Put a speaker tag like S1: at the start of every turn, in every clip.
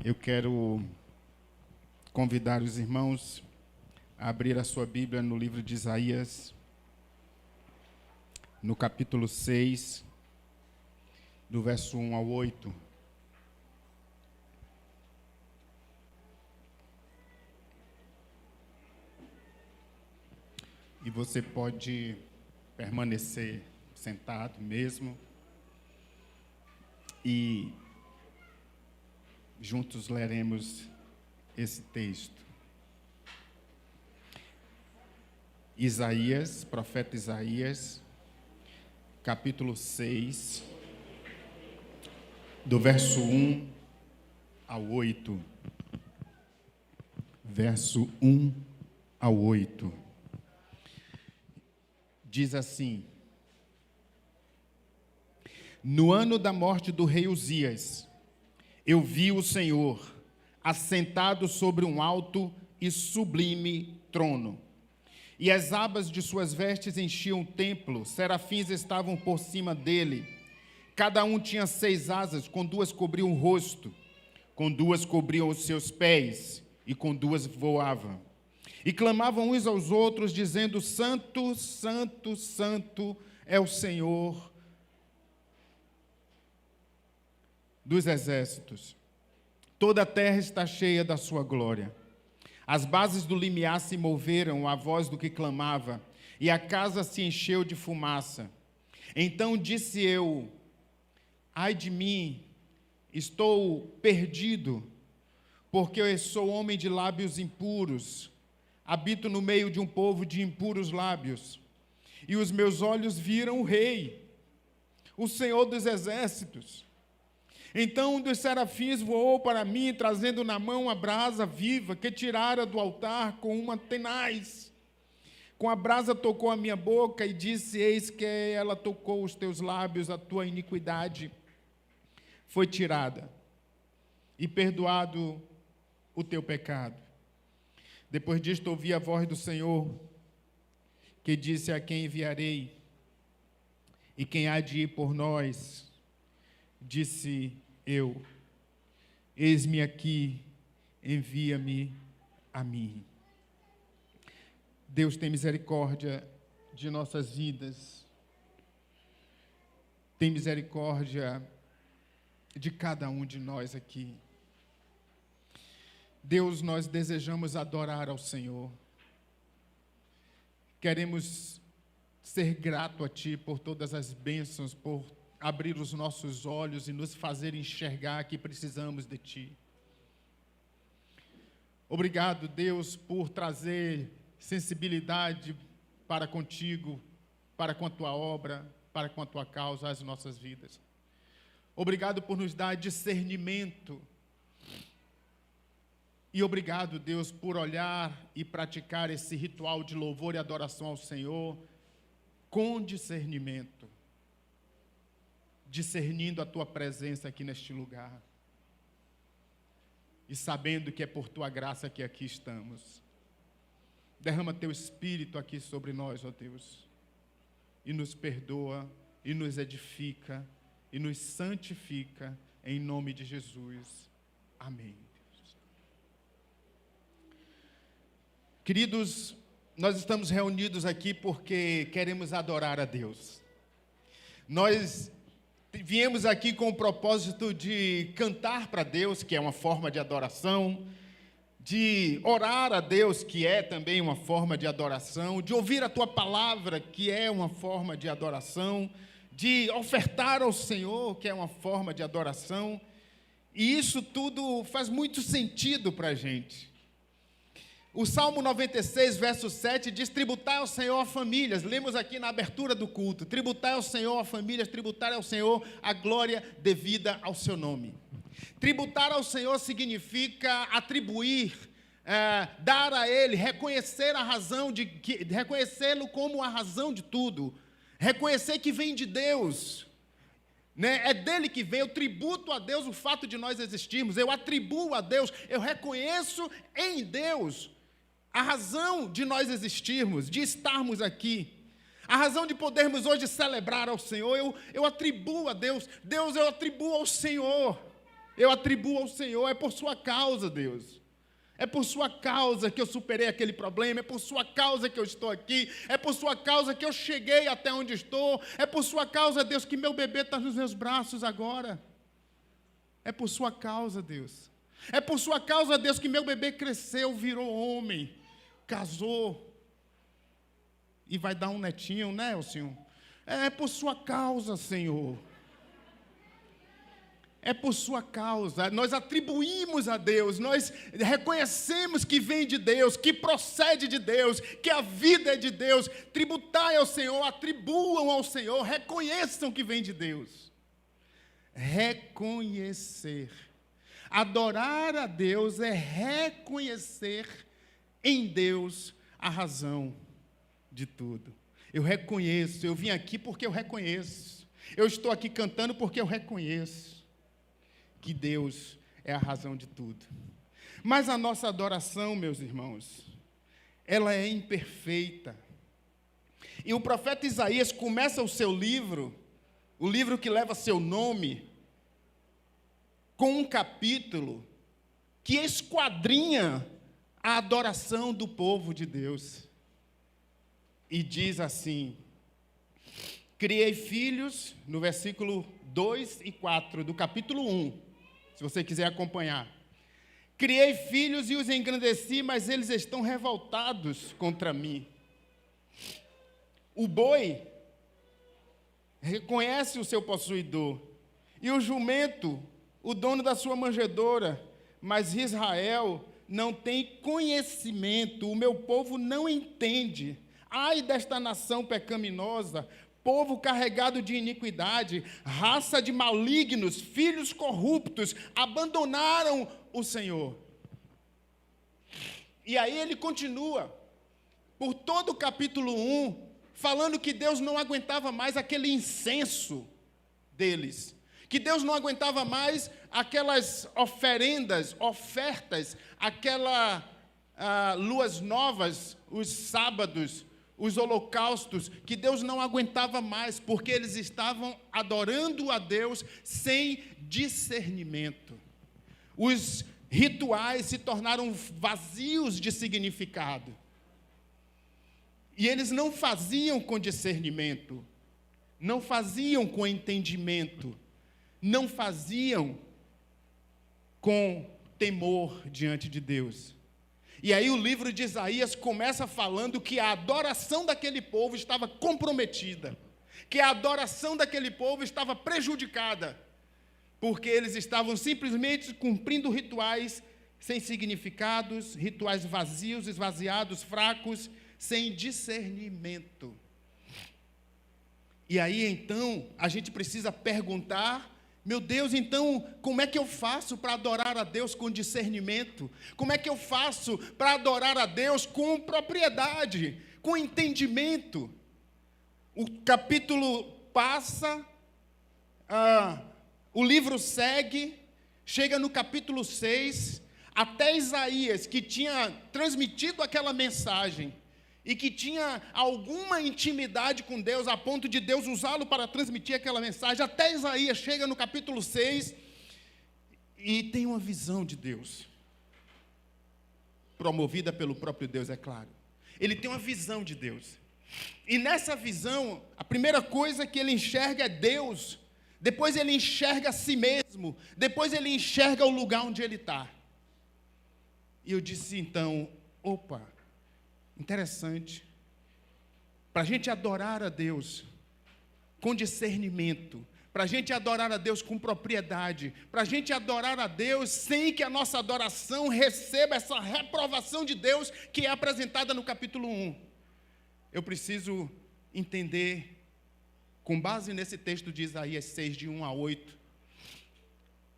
S1: Eu quero convidar os irmãos a abrir a sua Bíblia no livro de Isaías, no capítulo 6, do verso 1 ao 8. E você pode permanecer sentado mesmo e juntos leremos esse texto. Isaías, profeta Isaías, capítulo 6, do verso 1 ao 8. Verso 1 ao 8. Diz assim: No ano da morte do rei Uzias, eu vi o Senhor assentado sobre um alto e sublime trono, e as abas de suas vestes enchiam o templo, serafins estavam por cima dele, cada um tinha 6 asas, com 2 cobriam o rosto, com 2 cobriam os seus pés, e com 2 voavam. E clamavam uns aos outros, dizendo: Santo, Santo, Santo é o Senhor dos exércitos. Toda a terra está cheia da sua glória. As bases do limiar se moveram à voz do que clamava, e a casa se encheu de fumaça. Então disse eu: Ai de mim, estou perdido, porque eu sou homem de lábios impuros, habito no meio de um povo de impuros lábios, e os meus olhos viram o Rei, o Senhor dos exércitos. Então um dos serafins voou para mim, trazendo na mão a brasa viva que tirara do altar com uma tenaz. Com a brasa tocou a minha boca e disse: Eis que ela tocou os teus lábios, a tua iniquidade foi tirada, e perdoado o teu pecado. Depois disto ouvi a voz do Senhor, que disse: A quem enviarei? E quem há de ir por nós? Disse eu: Eis-me aqui, envia-me a mim. Deus tem misericórdia de nossas vidas, tem misericórdia de cada um de nós aqui. Deus, nós desejamos adorar ao Senhor, queremos ser grato a Ti por todas as bênçãos, por abrir os nossos olhos e nos fazer enxergar que precisamos de Ti. Obrigado, Deus, por trazer sensibilidade para contigo, para com a Tua obra, para com a Tua causa às nossas vidas. Obrigado por nos dar discernimento. E obrigado, Deus, por olhar e praticar esse ritual de louvor e adoração ao Senhor com discernimento, discernindo a Tua presença aqui neste lugar e sabendo que é por Tua graça que aqui estamos. Derrama Teu Espírito aqui sobre nós, ó Deus, e nos perdoa, e nos edifica, e nos santifica, em nome de Jesus. Amém. Queridos, nós estamos reunidos aqui porque queremos adorar a Deus. Nós viemos aqui com o propósito de cantar para Deus, que é uma forma de adoração, de orar a Deus, que é também uma forma de adoração, de ouvir a Tua palavra, que é uma forma de adoração, de ofertar ao Senhor, que é uma forma de adoração. E isso tudo faz muito sentido para a gente. O Salmo 96, verso 7, diz: tributai ao Senhor a famílias. Lemos aqui na abertura do culto: tributai ao Senhor a famílias, tributai ao Senhor a glória devida ao seu nome. Tributar ao Senhor significa atribuir, dar a Ele, reconhecer a razão reconhecê-lo como a razão de tudo, reconhecer que vem de Deus, né? É dele que vem. Eu tributo a Deus o fato de nós existirmos, eu atribuo a Deus, eu reconheço em Deus a razão de nós existirmos, de estarmos aqui, a razão de podermos hoje celebrar ao Senhor. Eu atribuo a Deus, eu atribuo ao Senhor. Eu atribuo ao Senhor, é por sua causa, Deus. É por sua causa que eu superei aquele problema, é por sua causa que eu estou aqui, é por sua causa que eu cheguei até onde estou, é por sua causa, Deus, que meu bebê está nos meus braços agora. É por sua causa, Deus. É por sua causa, Deus, que meu bebê cresceu, virou homem, casou e vai dar um netinho, né, Senhor? É por sua causa, Senhor. É por sua causa. Nós atribuímos a Deus, nós reconhecemos que vem de Deus, que procede de Deus, que a vida é de Deus. Tributai ao Senhor, atribuam ao Senhor, reconheçam que vem de Deus. Reconhecer. Adorar a Deus é reconhecer em Deus a razão de tudo. Eu reconheço, eu vim aqui porque eu reconheço. Eu estou aqui cantando porque eu reconheço que Deus é a razão de tudo. Mas a nossa adoração, meus irmãos, ela é imperfeita. E o profeta Isaías começa o seu livro, o livro que leva seu nome, com um capítulo que esquadrinha a adoração do povo de Deus. E diz assim: criei filhos, no versículo 2 e 4 do capítulo 1, se você quiser acompanhar. Criei filhos e os engrandeci, mas eles estão revoltados contra mim. O boi reconhece o seu possuidor, e o jumento, o dono da sua manjedoura, mas Israel não tem conhecimento, o meu povo não entende. Ai desta nação pecaminosa, povo carregado de iniquidade, raça de malignos, filhos corruptos, abandonaram o Senhor. E aí ele continua, por todo o capítulo 1, falando que Deus não aguentava mais aquele incenso deles, que Deus não aguentava mais aquelas oferendas, ofertas, aquelas luas novas, os sábados, os holocaustos, que Deus não aguentava mais, porque eles estavam adorando a Deus sem discernimento. Os rituais se tornaram vazios de significado. E eles não faziam com discernimento, não faziam com entendimento, não faziam com temor diante de Deus. E aí o livro de Isaías começa falando que a adoração daquele povo estava comprometida, que a adoração daquele povo estava prejudicada, porque eles estavam simplesmente cumprindo rituais sem significados, rituais vazios, esvaziados, fracos, sem discernimento. E aí então a gente precisa perguntar: meu Deus, então, como é que eu faço para adorar a Deus com discernimento? Como é que eu faço para adorar a Deus com propriedade, com entendimento? O capítulo passa, o livro segue, chega no capítulo 6, até Isaías, que tinha transmitido aquela mensagem, e que tinha alguma intimidade com Deus, a ponto de Deus usá-lo para transmitir aquela mensagem, até Isaías chega no capítulo 6, e tem uma visão de Deus, promovida pelo próprio Deus, é claro. Ele tem uma visão de Deus, e nessa visão, a primeira coisa que ele enxerga é Deus, depois ele enxerga a si mesmo, depois ele enxerga o lugar onde ele está. E eu disse então, opa, interessante, para a gente adorar a Deus com discernimento, para a gente adorar a Deus com propriedade, para a gente adorar a Deus sem que a nossa adoração receba essa reprovação de Deus que é apresentada no capítulo 1. Eu preciso entender, com base nesse texto de Isaías 6, de 1 a 8,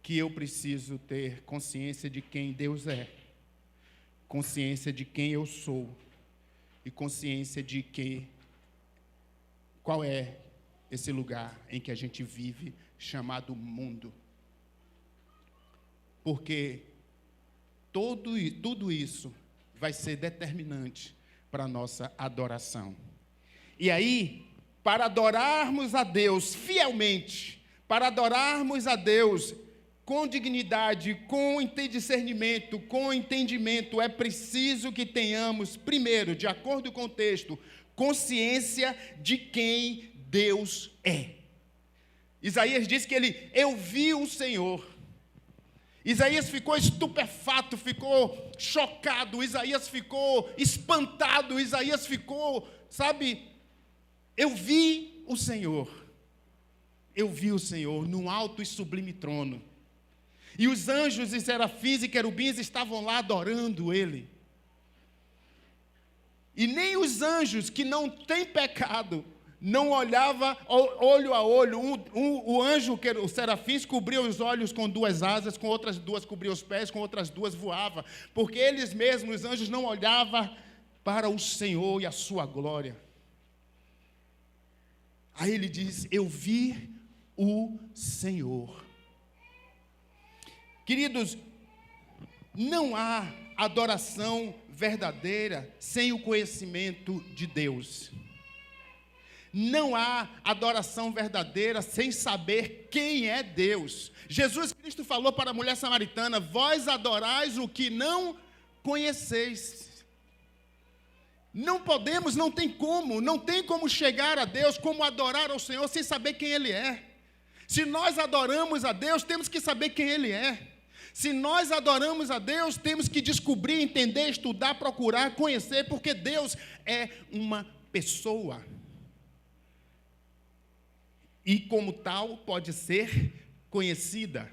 S1: que eu preciso ter consciência de quem Deus é, consciência de quem eu sou, e consciência de qual é esse lugar em que a gente vive, chamado mundo. Porque tudo isso vai ser determinante para a nossa adoração. E aí, para adorarmos a Deus fielmente, para adorarmos a Deus com dignidade, com discernimento, com entendimento, é preciso que tenhamos, primeiro, de acordo com o texto, consciência de quem Deus é. Isaías diz que eu vi o Senhor. Isaías ficou estupefato, ficou chocado, Isaías ficou espantado, Isaías ficou, eu vi o Senhor. Eu vi o Senhor num alto e sublime trono. E os anjos e serafins e querubins estavam lá adorando Ele. E nem os anjos que não têm pecado, não olhava olho a olho. O anjo, o serafins, cobria os olhos com 2 asas, com outras 2 cobria os pés, com outras 2 voava. Porque eles mesmos, os anjos, não olhavam para o Senhor e a sua glória. Aí ele diz, eu vi o Senhor. Queridos, não há adoração verdadeira sem o conhecimento de Deus. Não há adoração verdadeira sem saber quem é Deus. Jesus Cristo falou para a mulher samaritana, vós adorais o que não conheceis. Não podemos, não tem como chegar a Deus, como adorar ao Senhor sem saber quem Ele é. Se nós adoramos a Deus, temos que saber quem Ele é. Se nós adoramos a Deus, temos que descobrir, entender, estudar, procurar, conhecer, porque Deus é uma pessoa. E como tal, pode ser conhecida.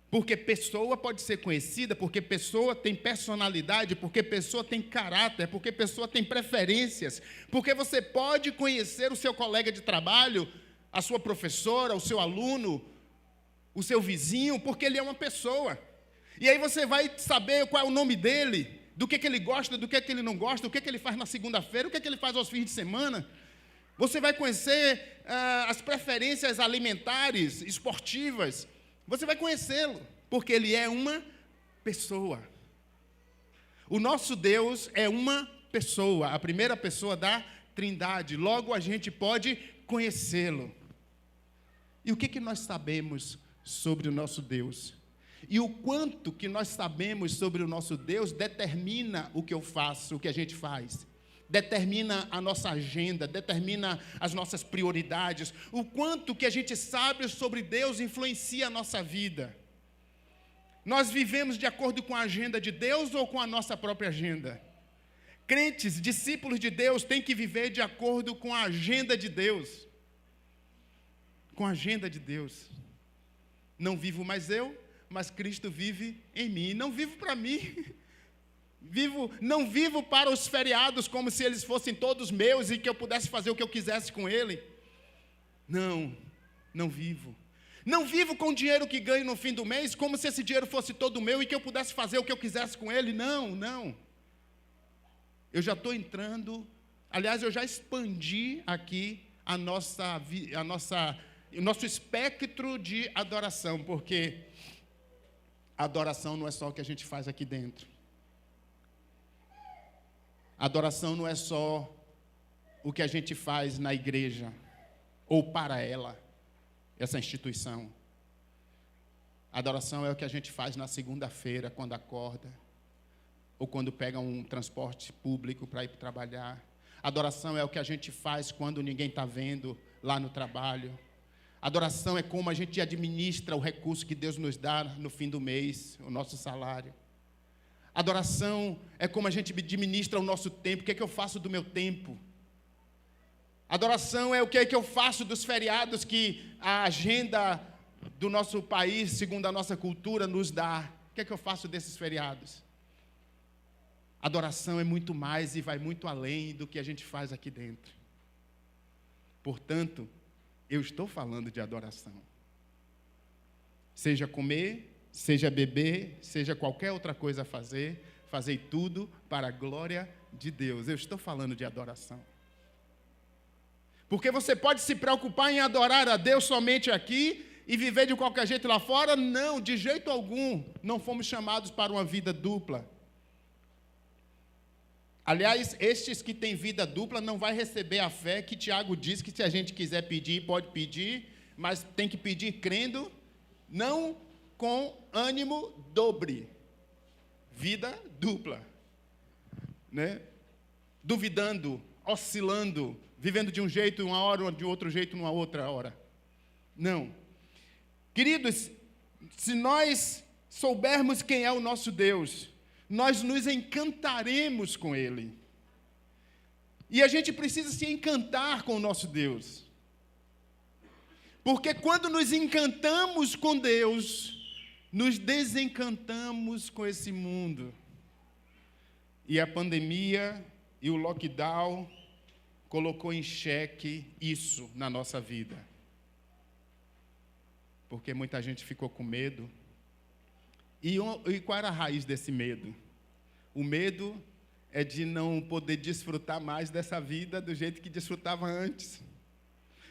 S1: Porque pessoa pode ser conhecida, porque pessoa tem personalidade, porque pessoa tem caráter, porque pessoa tem preferências. Porque você pode conhecer o seu colega de trabalho, a sua professora, o seu aluno, o seu vizinho, porque ele é uma pessoa. E aí você vai saber qual é o nome dele, do que ele gosta, do que ele não gosta, o que ele faz na segunda-feira, o que ele faz aos fins de semana. Você vai conhecer as preferências alimentares, esportivas. Você vai conhecê-lo, porque ele é uma pessoa. O nosso Deus é uma pessoa, a primeira pessoa da Trindade. Logo a gente pode conhecê-lo. E o que nós sabemos sobre o nosso Deus? E o quanto que nós sabemos sobre o nosso Deus determina o que eu faço, o que a gente faz. Determina a nossa agenda, determina as nossas prioridades. O quanto que a gente sabe sobre Deus influencia a nossa vida. Nós vivemos de acordo com a agenda de Deus ou com a nossa própria agenda? Crentes, discípulos de Deus, têm que viver de acordo com a agenda de Deus. Com a agenda de Deus. Não vivo mais eu, mas Cristo vive em mim. Não vivo para mim. Não vivo para os feriados como se eles fossem todos meus e que eu pudesse fazer o que eu quisesse com ele. Não vivo. Não vivo com o dinheiro que ganho no fim do mês como se esse dinheiro fosse todo meu e que eu pudesse fazer o que eu quisesse com ele. Não. Eu já estou entrando, aliás, eu já expandi aqui o nosso espectro de adoração, porque adoração não é só o que a gente faz aqui dentro. Adoração não é só o que a gente faz na igreja, ou para ela, essa instituição. Adoração é o que a gente faz na segunda-feira, quando acorda, ou quando pega um transporte público para ir trabalhar. Adoração é o que a gente faz quando ninguém está vendo lá no trabalho. Adoração é como a gente administra o recurso que Deus nos dá no fim do mês, o nosso salário. Adoração é como a gente administra o nosso tempo. O que é que eu faço do meu tempo? Adoração é o que é que eu faço dos feriados que a agenda do nosso país, segundo a nossa cultura, nos dá. O que é que eu faço desses feriados? Adoração é muito mais e vai muito além do que a gente faz aqui dentro. Portanto, eu estou falando de adoração. Seja comer, seja beber, seja qualquer outra coisa a fazer, fazei tudo para a glória de Deus. Eu estou falando de adoração. Porque você pode se preocupar em adorar a Deus somente aqui e viver de qualquer jeito lá fora? Não, de jeito algum. Não fomos chamados para uma vida dupla. Aliás, estes que têm vida dupla não vai receber a fé que Tiago diz que se a gente quiser pedir, pode pedir, mas tem que pedir crendo não com ânimo dobre, vida dupla, né? Duvidando, oscilando, vivendo de um jeito uma hora, de outro jeito numa outra hora. Não. Queridos, se nós soubermos quem é o nosso Deus, nós nos encantaremos com Ele. E a gente precisa se encantar com o nosso Deus. Porque quando nos encantamos com Deus, nos desencantamos com esse mundo. E a pandemia e o lockdown colocou em xeque isso na nossa vida. Porque muita gente ficou com medo. E qual era a raiz desse medo? O medo é de não poder desfrutar mais dessa vida do jeito que desfrutava antes.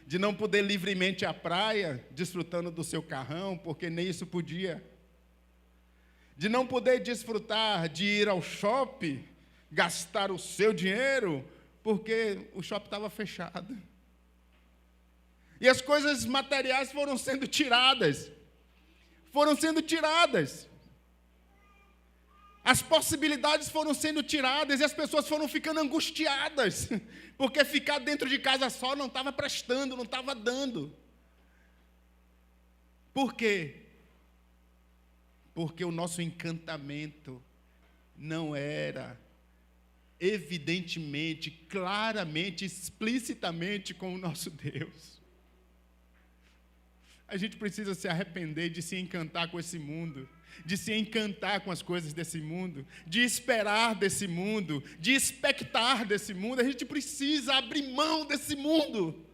S1: De não poder livremente ir à praia, desfrutando do seu carrão, porque nem isso podia. De não poder desfrutar de ir ao shopping, gastar o seu dinheiro, porque o shopping estava fechado. E as coisas materiais foram sendo tiradas. Foram sendo tiradas. As possibilidades foram sendo tiradas e as pessoas foram ficando angustiadas, porque ficar dentro de casa só não estava prestando, não estava dando. Por quê? Porque o nosso encantamento não era evidentemente, claramente, explicitamente com o nosso Deus. A gente precisa se arrepender de se encantar com esse mundo, de se encantar com as coisas desse mundo, de esperar desse mundo, de expectar desse mundo. A gente precisa abrir mão desse mundo.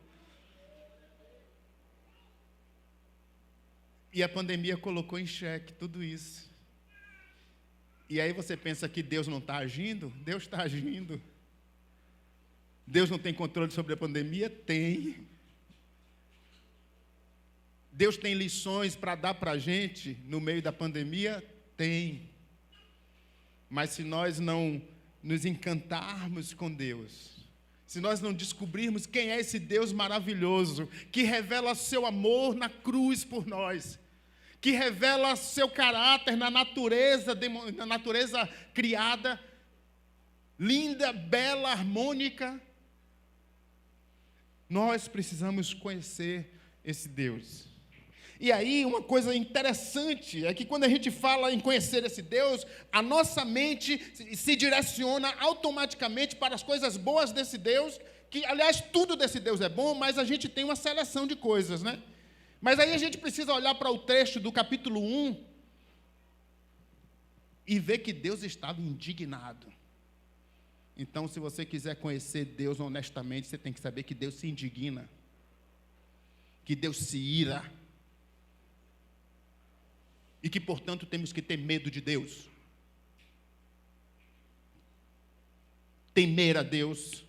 S1: E a pandemia colocou em xeque tudo isso. E aí você pensa que Deus não está agindo? Deus está agindo. Deus não tem controle sobre a pandemia? Tem. Deus tem lições para dar para a gente no meio da pandemia? Tem. Mas se nós não nos encantarmos com Deus, se nós não descobrirmos quem é esse Deus maravilhoso, que revela seu amor na cruz por nós, que revela seu caráter na natureza criada, linda, bela, harmônica, nós precisamos conhecer esse Deus. E aí, uma coisa interessante é que quando a gente fala em conhecer esse Deus, a nossa mente se direciona automaticamente para as coisas boas desse Deus, que, aliás, tudo desse Deus é bom, mas a gente tem uma seleção de coisas, né? Mas aí a gente precisa olhar para o trecho do capítulo 1 e ver que Deus estava indignado. Então, se você quiser conhecer Deus honestamente, você tem que saber que Deus se indigna, que Deus se ira, e que, portanto, temos que ter medo de Deus. Temer a Deus,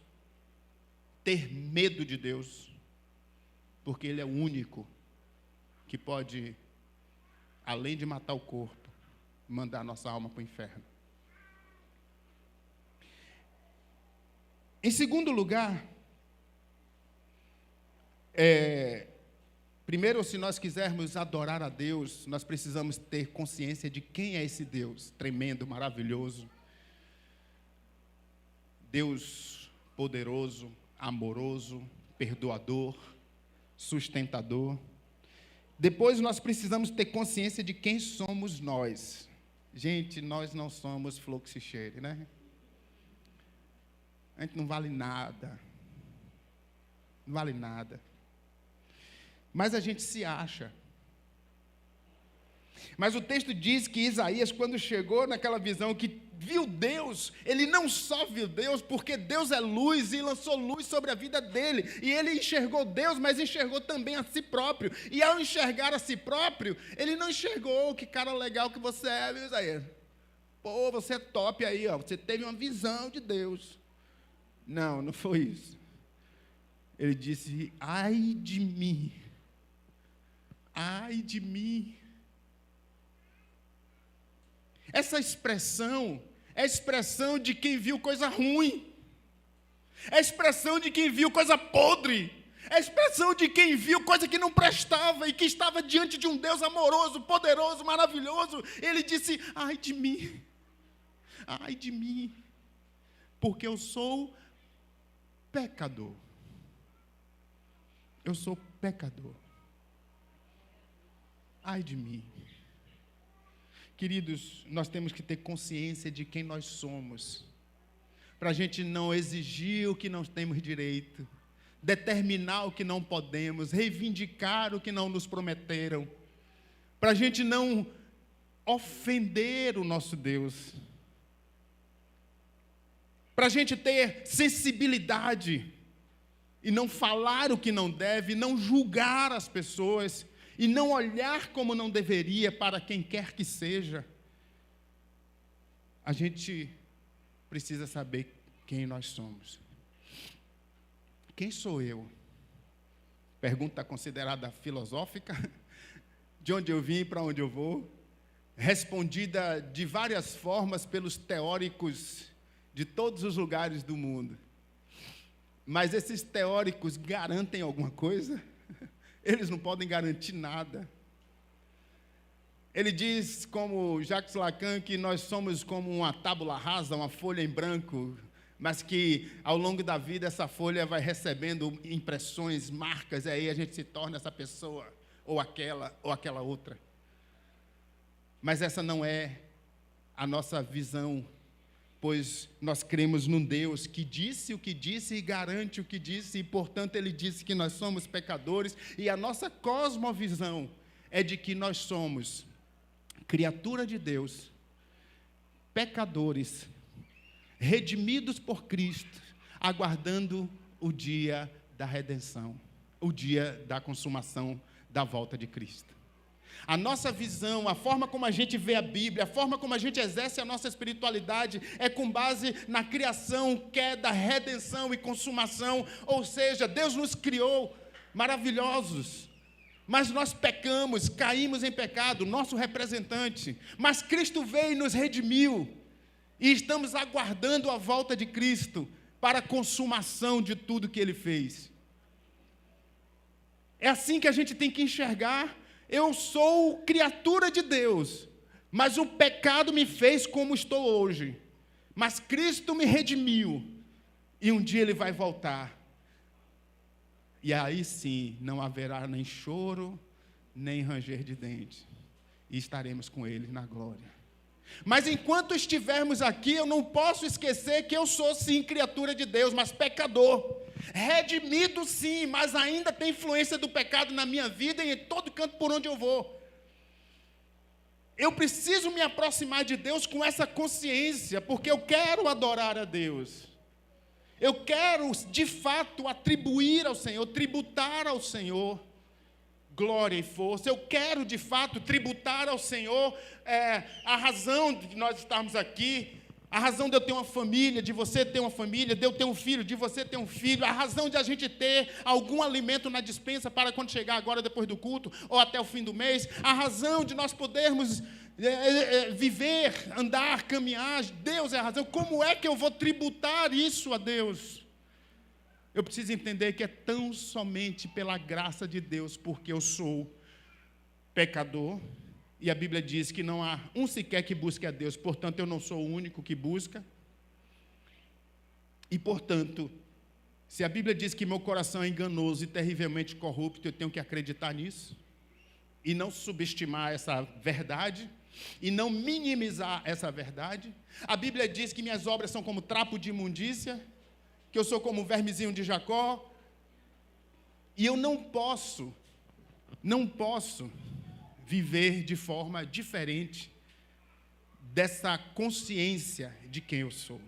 S1: ter medo de Deus, porque Ele é o único que pode, além de matar o corpo, mandar a nossa alma para o inferno. Em segundo lugar, primeiro, se nós quisermos adorar a Deus, nós precisamos ter consciência de quem é esse Deus tremendo, maravilhoso. Deus poderoso, amoroso, perdoador, sustentador. Depois nós precisamos ter consciência de quem somos nós. Gente, nós não somos fluxicheire, né? A gente não vale nada. Não vale nada. Mas a gente se acha. Mas o texto diz que Isaías, quando chegou naquela visão que viu Deus, ele não só viu Deus, porque Deus é luz e lançou luz sobre a vida dele. E ele enxergou Deus, mas enxergou também a si próprio. E ao enxergar a si próprio, ele não enxergou que cara legal que você é, viu, Isaías? Pô, você é top aí, ó. Você teve uma visão de Deus. Não, não foi isso. Ele disse, ai de mim. Ai de mim. Essa expressão é a expressão de quem viu coisa ruim. É a expressão de quem viu coisa podre. É a expressão de quem viu coisa que não prestava e que estava diante de um Deus amoroso, poderoso, maravilhoso. Ele disse: ai de mim, porque eu sou pecador. Eu sou pecador. Ai de mim. Queridos, nós temos que ter consciência de quem nós somos, para a gente não exigir o que não temos direito, determinar o que não podemos, reivindicar o que não nos prometeram, para a gente não ofender o nosso Deus, para a gente ter sensibilidade e não falar o que não deve, não julgar as pessoas e não olhar como não deveria para quem quer que seja. A gente precisa saber quem nós somos. Quem sou eu? Pergunta considerada filosófica, de onde eu vim e para onde eu vou, respondida de várias formas pelos teóricos de todos os lugares do mundo. Mas esses teóricos garantem alguma coisa? Eles não podem garantir nada. Ele diz, como Jacques Lacan, que nós somos como uma tábula rasa, uma folha em branco, mas que ao longo da vida essa folha vai recebendo impressões, marcas, e aí a gente se torna essa pessoa, ou aquela outra. Mas essa não é a nossa visão, pois nós cremos num Deus que disse o que disse e garante o que disse, e portanto Ele disse que nós somos pecadores, e a nossa cosmovisão é de que nós somos criatura de Deus, pecadores, redimidos por Cristo, aguardando o dia da redenção, o dia da consumação da volta de Cristo. A nossa visão, a forma como a gente vê a Bíblia, a forma como a gente exerce a nossa espiritualidade é com base na criação, queda, redenção e consumação. Ou seja, Deus nos criou maravilhosos, mas nós pecamos, caímos em pecado, nosso representante. Mas Cristo veio e nos redimiu, e estamos aguardando a volta de Cristo para a consumação de tudo que Ele fez. É assim que a gente tem que enxergar. Eu sou criatura de Deus, mas o pecado me fez como estou hoje. Mas Cristo me redimiu, e um dia Ele vai voltar. E aí sim, não haverá nem choro, nem ranger de dente, e estaremos com Ele na glória. Mas enquanto estivermos aqui, eu não posso esquecer que eu sou sim criatura de Deus, mas pecador. Redimido sim, mas ainda tem influência do pecado na minha vida e em todo canto por onde eu vou. Eu preciso me aproximar de Deus com essa consciência, porque eu quero adorar a Deus. Eu quero, de fato, atribuir ao Senhor, tributar ao Senhor glória e força. Eu quero, de fato, tributar ao Senhor a razão de nós estarmos aqui, a razão de eu ter uma família, de você ter uma família, de eu ter um filho, de você ter um filho, a razão de a gente ter algum alimento na despensa para quando chegar agora depois do culto, ou até o fim do mês, a razão de nós podermos viver, andar, caminhar. Deus é a razão. Como é que eu vou tributar isso a Deus? Eu preciso entender que é tão somente pela graça de Deus, porque eu sou pecador, e a Bíblia diz que não há um sequer que busque a Deus, portanto eu não sou o único que busca. E portanto, se a Bíblia diz que meu coração é enganoso e terrivelmente corrupto, eu tenho que acreditar nisso, e não subestimar essa verdade, e não minimizar essa verdade. A Bíblia diz que minhas obras são como trapo de imundícia, que eu sou como o vermezinho de Jacó, e eu não posso viver de forma diferente dessa consciência de quem eu sou.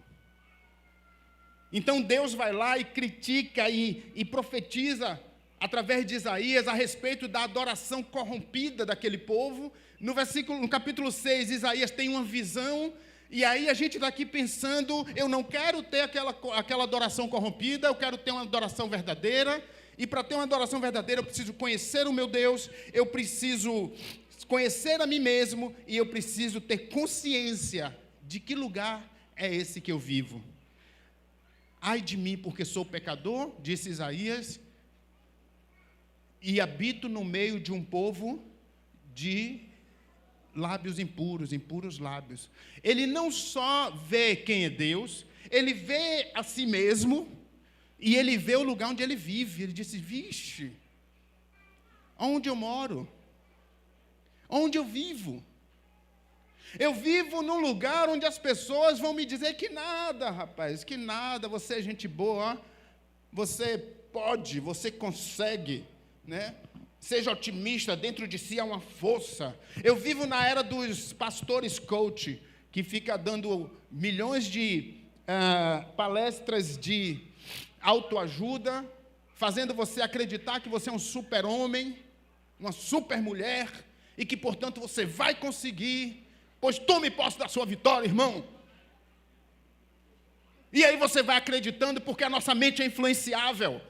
S1: Então Deus vai lá e critica e profetiza através de Isaías a respeito da adoração corrompida daquele povo. No capítulo 6, Isaías tem uma visão. E aí a gente está aqui pensando, eu não quero ter aquela adoração corrompida, eu quero ter uma adoração verdadeira. E para ter uma adoração verdadeira, eu preciso conhecer o meu Deus, eu preciso conhecer a mim mesmo, e eu preciso ter consciência de que lugar é esse que eu vivo. Ai de mim, porque sou pecador, disse Isaías, e habito no meio de um povo de lábios impuros, impuros lábios. Ele não só vê quem é Deus, ele vê a si mesmo e ele vê o lugar onde ele vive. Ele disse: vixe, onde eu moro? Onde eu vivo? Eu vivo num lugar onde as pessoas vão me dizer que nada, rapaz, que nada, você é gente boa, você pode, você consegue, né? Seja otimista, dentro de si há uma força. Eu vivo na era dos pastores coach, que fica dando milhões de palestras de autoajuda, fazendo você acreditar que você é um super-homem, uma super-mulher, e que, portanto, você vai conseguir, pois tome posse da sua vitória, irmão. E aí você vai acreditando, porque a nossa mente é influenciável.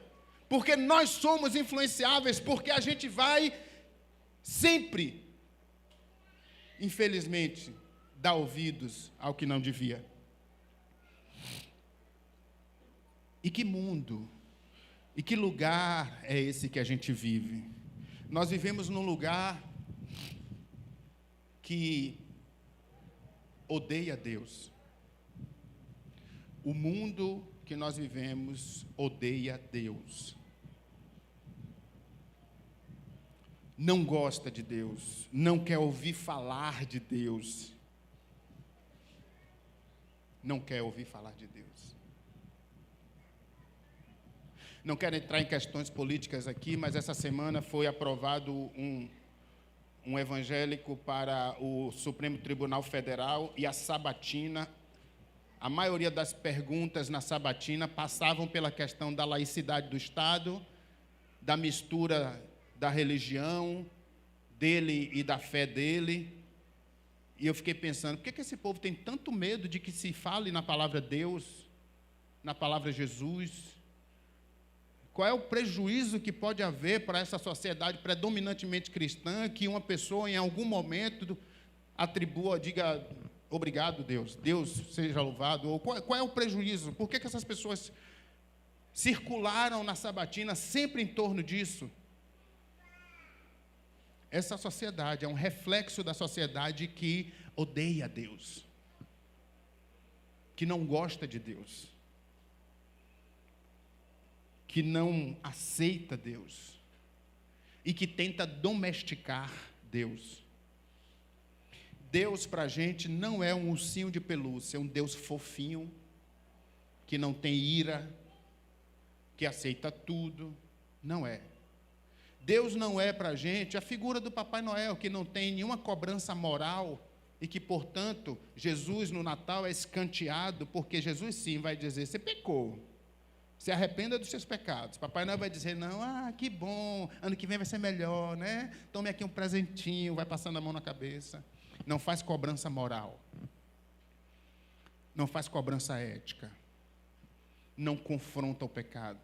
S1: Porque nós somos influenciáveis, porque a gente vai sempre, infelizmente, dar ouvidos ao que não devia. E que mundo, e que lugar é esse que a gente vive? Nós vivemos num lugar que odeia Deus. O mundo que nós vivemos odeia Deus. Não gosta de Deus, não quer ouvir falar de Deus. Não quer ouvir falar de Deus. Não quero entrar em questões políticas aqui, mas essa semana foi aprovado um evangélico para o Supremo Tribunal Federal e a sabatina. A maioria das perguntas na sabatina passavam pela questão da laicidade do Estado, da mistura da religião dele e da fé dele. E eu fiquei pensando, por que esse povo tem tanto medo de que se fale na palavra Deus, na palavra Jesus? Qual é o prejuízo que pode haver para essa sociedade predominantemente cristã, que uma pessoa em algum momento atribua, diga: obrigado, Deus, Deus seja louvado? Ou qual é o prejuízo? Por que essas pessoas circularam na sabatina sempre em torno disso? Essa sociedade é um reflexo da sociedade que odeia Deus, que não gosta de Deus, que não aceita Deus e que tenta domesticar Deus. Deus para a gente não é um ursinho de pelúcia, é um Deus fofinho, que não tem ira, que aceita tudo. Não é. Deus não é para a gente a figura do Papai Noel, que não tem nenhuma cobrança moral e que, portanto, Jesus no Natal é escanteado, porque Jesus sim vai dizer: você pecou, se arrependa dos seus pecados. Papai Noel vai dizer: não, que bom, ano que vem vai ser melhor, né? Tome aqui um presentinho, vai passando a mão na cabeça. Não faz cobrança moral, não faz cobrança ética, não confronta o pecado.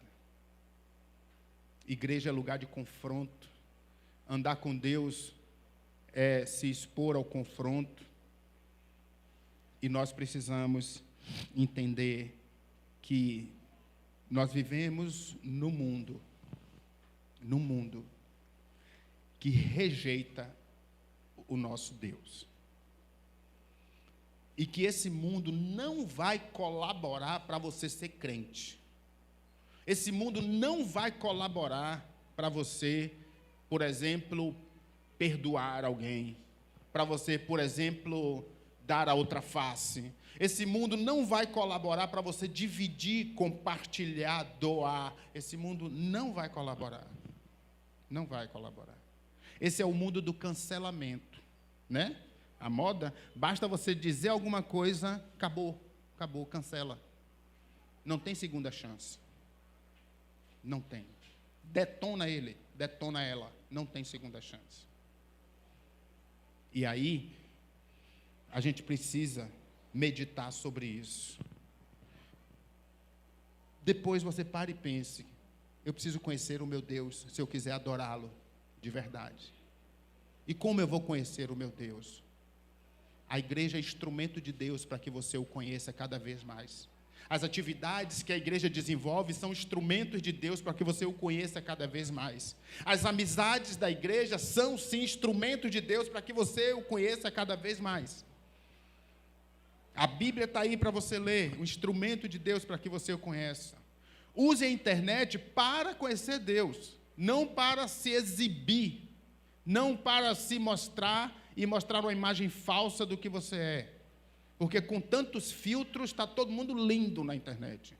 S1: Igreja é lugar de confronto. Andar com Deus é se expor ao confronto. E nós precisamos entender que nós vivemos num mundo que rejeita o nosso Deus. E que esse mundo não vai colaborar para você ser crente. Esse mundo não vai colaborar para você, por exemplo, perdoar alguém, para você, por exemplo, dar a outra face. Esse mundo não vai colaborar para você dividir, compartilhar, doar. Esse mundo não vai colaborar. Não vai colaborar. Esse é o mundo do cancelamento, né? A moda, basta você dizer alguma coisa, acabou, cancela. Não tem segunda chance. Não tem. Detona ele, detona ela. Não tem segunda chance. E aí, a gente precisa meditar sobre isso. Depois você para e pense: eu preciso conhecer o meu Deus, se eu quiser adorá-lo de verdade. E como eu vou conhecer o meu Deus? A igreja é instrumento de Deus para que você o conheça cada vez mais. As atividades que a igreja desenvolve são instrumentos de Deus para que você o conheça cada vez mais. As amizades da igreja são, sim, instrumentos de Deus para que você o conheça cada vez mais. A Bíblia está aí para você ler, um instrumento de Deus para que você o conheça. Use a internet para conhecer Deus, não para se exibir, não para se mostrar e mostrar uma imagem falsa do que você é. Porque com tantos filtros, está todo mundo lindo na internet.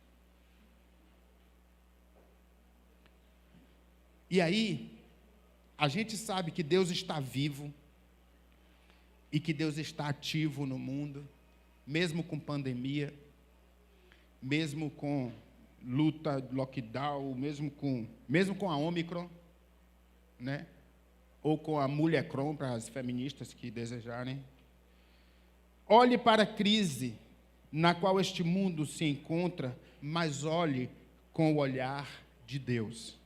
S1: E aí, a gente sabe que Deus está vivo e que Deus está ativo no mundo, mesmo com pandemia, mesmo com luta, lockdown, mesmo com a Omicron, né? Ou com a Mulhercron, para as feministas que desejarem. Olhe para a crise na qual este mundo se encontra, mas olhe com o olhar de Deus.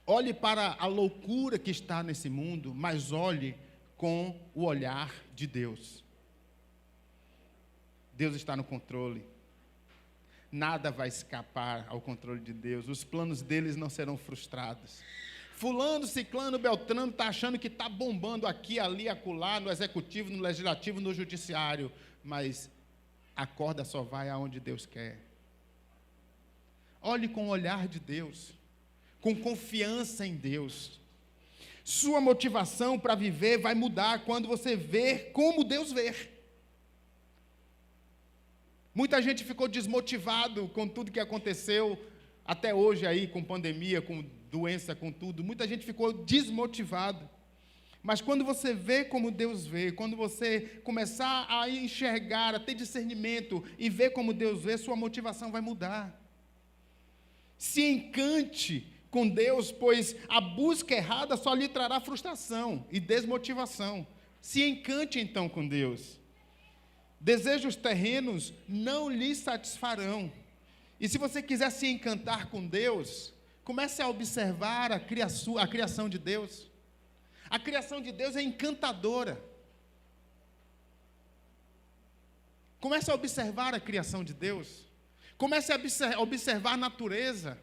S1: Olhe para a loucura que está nesse mundo, mas olhe com o olhar de Deus. Deus está no controle. Nada vai escapar ao controle de Deus. Os planos deles não serão frustrados. Fulano, ciclano, beltrano está achando que está bombando aqui, ali, acolá, no executivo, no legislativo, no judiciário. Mas a corda só vai aonde Deus quer. Olhe com o olhar de Deus, com confiança em Deus. Sua motivação para viver vai mudar quando você ver como Deus vê. Muita gente ficou desmotivado com tudo que aconteceu até hoje aí, com pandemia, com doença, com tudo. Muita gente ficou desmotivado. Mas quando você vê como Deus vê, quando você começar a enxergar, a ter discernimento e ver como Deus vê, sua motivação vai mudar. Se encante com Deus, pois a busca errada só lhe trará frustração e desmotivação. Se encante então com Deus. Desejos terrenos não lhe satisfarão. E se você quiser se encantar com Deus, comece a observar a criação de Deus. A criação de Deus é encantadora. Comece a observar a criação de Deus. Comece a observar a natureza.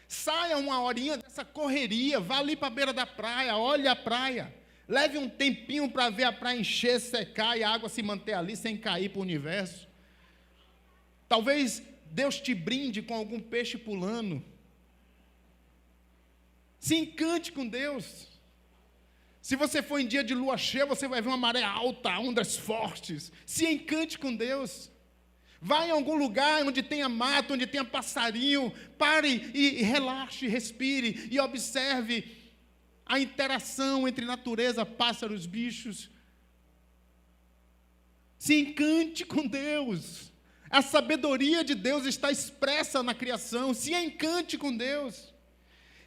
S1: Saia uma horinha dessa correria, vá ali para a beira da praia, olhe a praia. Leve um tempinho para ver a praia encher, secar e a água se manter ali sem cair para o universo. Talvez Deus te brinde com algum peixe pulando. Se encante com Deus. Se você for em dia de lua cheia, você vai ver uma maré alta, ondas fortes. Se encante com Deus. Vá em algum lugar onde tenha mato, onde tenha passarinho. Pare e relaxe, respire e observe a interação entre natureza, pássaros, bichos. Se encante com Deus. A sabedoria de Deus está expressa na criação. Se encante com Deus.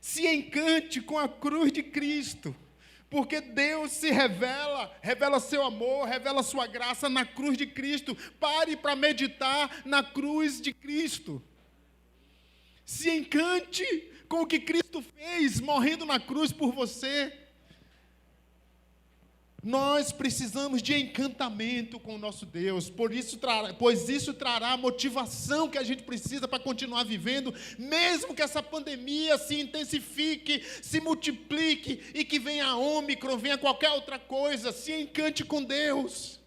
S1: Se encante com a cruz de Cristo. Porque Deus se revela seu amor, revela sua graça na cruz de Cristo. Pare para meditar na cruz de Cristo. Se encante com o que Cristo fez, morrendo na cruz por você. Nós precisamos de encantamento com o nosso Deus, pois isso trará a motivação que a gente precisa para continuar vivendo, mesmo que essa pandemia se intensifique, se multiplique, e que venha a Omicron, venha qualquer outra coisa. Se encante com Deus.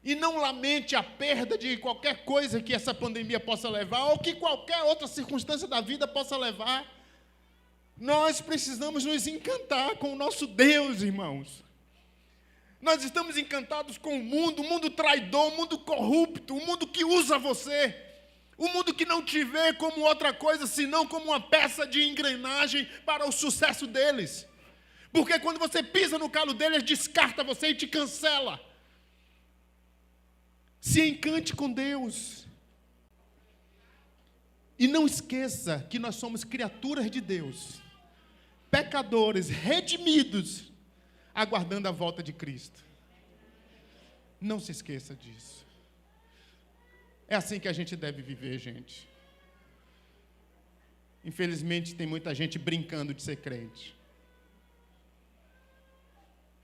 S1: E não lamente a perda de qualquer coisa que essa pandemia possa levar, ou que qualquer outra circunstância da vida possa levar. Nós precisamos nos encantar com o nosso Deus, irmãos. Nós estamos encantados com o mundo traidor, o mundo corrupto, o mundo que usa você, o mundo que não te vê como outra coisa, senão como uma peça de engrenagem para o sucesso deles. Porque quando você pisa no calo deles, descarta você e te cancela. Se encante com Deus. E não esqueça que nós somos criaturas de Deus, pecadores, redimidos, aguardando a volta de Cristo. Não se esqueça disso. É assim que a gente deve viver, gente. Infelizmente, tem muita gente brincando de ser crente.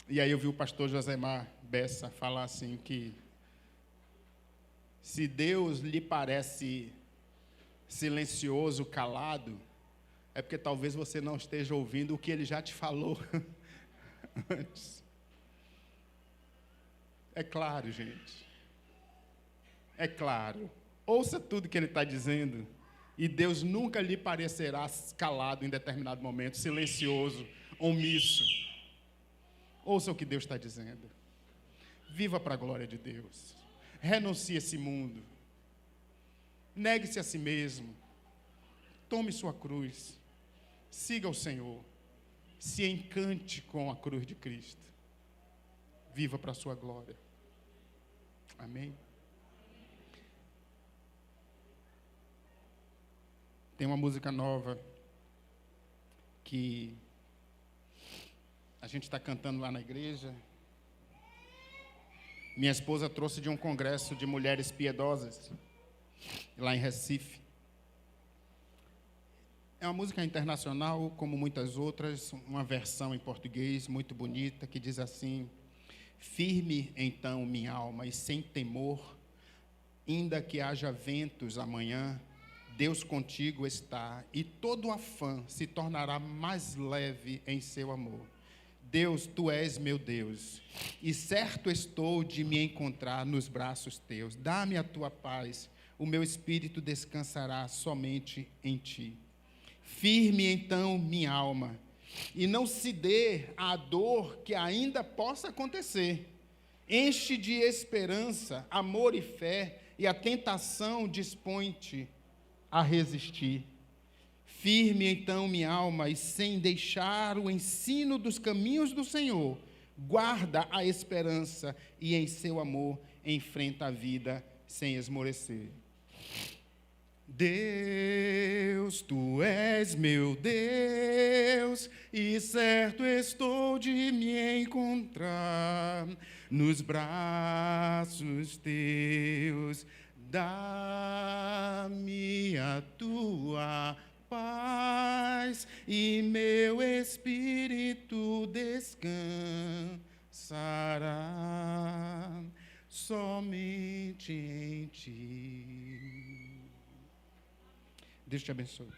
S1: E aí eu vi o pastor Josemar Bessa falar assim que Se Deus lhe parece silencioso, calado, é porque talvez você não esteja ouvindo o que Ele já te falou antes. É claro, gente. É claro. Ouça tudo que Ele está dizendo. E Deus nunca lhe parecerá calado em determinado momento, silencioso, omisso. Ouça o que Deus está dizendo. Viva para a glória de Deus. Renuncie a esse mundo. Negue-se a si mesmo. Tome sua cruz. Siga o Senhor. Se encante com a cruz de Cristo. Viva para a sua glória. Amém? Tem uma música nova que a gente está cantando lá na igreja. Minha esposa trouxe de um congresso de mulheres piedosas, lá em Recife. É uma música internacional, como muitas outras, uma versão em português muito bonita, que diz assim: firme então minha alma e sem temor, ainda que haja ventos amanhã, Deus contigo está, e todo afã se tornará mais leve em seu amor. Deus, Tu és meu Deus, e certo estou de me encontrar nos braços Teus. Dá-me a Tua paz, o meu espírito descansará somente em Ti. Firme então minha alma, e não se dê à dor que ainda possa acontecer. Enche de esperança, amor e fé, e a tentação dispõe-te a resistir. Firme então minha alma, e sem deixar o ensino dos caminhos do Senhor, guarda a esperança e em seu amor enfrenta a vida sem esmorecer. Deus, Tu és meu Deus, e certo estou de me encontrar nos braços Teus. Dá-me a Tua paz, e meu espírito descansará somente em Ti. Deus te abençoe.